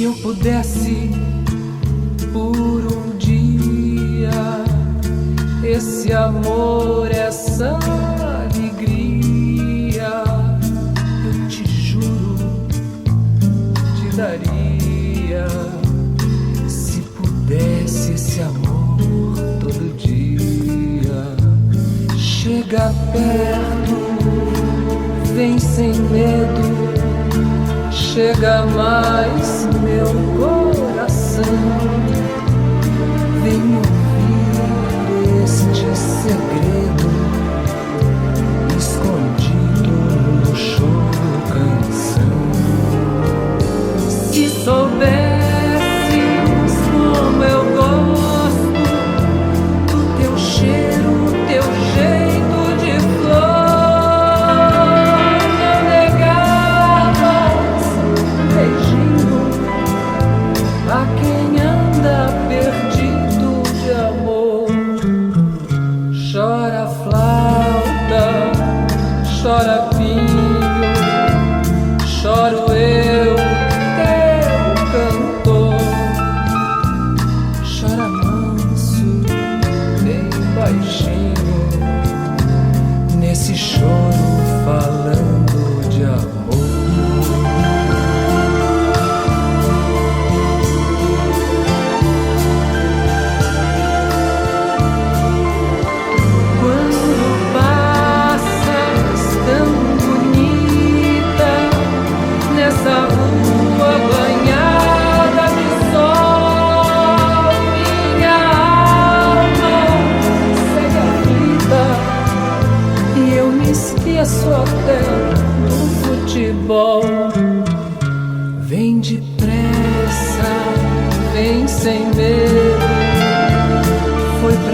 Se eu pudesse por um dia esse amor, essa alegria, eu te juro, te daria. Se pudesse esse amor todo dia. Chega perto, vem sem medo, chega mais, meu coração. Vem ouvir este segredo escondido no choro canção. Se soubesses como eu gosto do teu cheiro, teu jeito de flor, não negavas beijinho a quem anda perdido de amor. Chora flauta, chora pinho, choro eu, teu cantor. Chora manso, bem baixinho, nesse choro falando de amor. Quando passas tão bonita nessa rua banhada de sol, minha alma segue aflita e eu me esqueço até do futebol. Vem depressa, vem sem medo, foi pra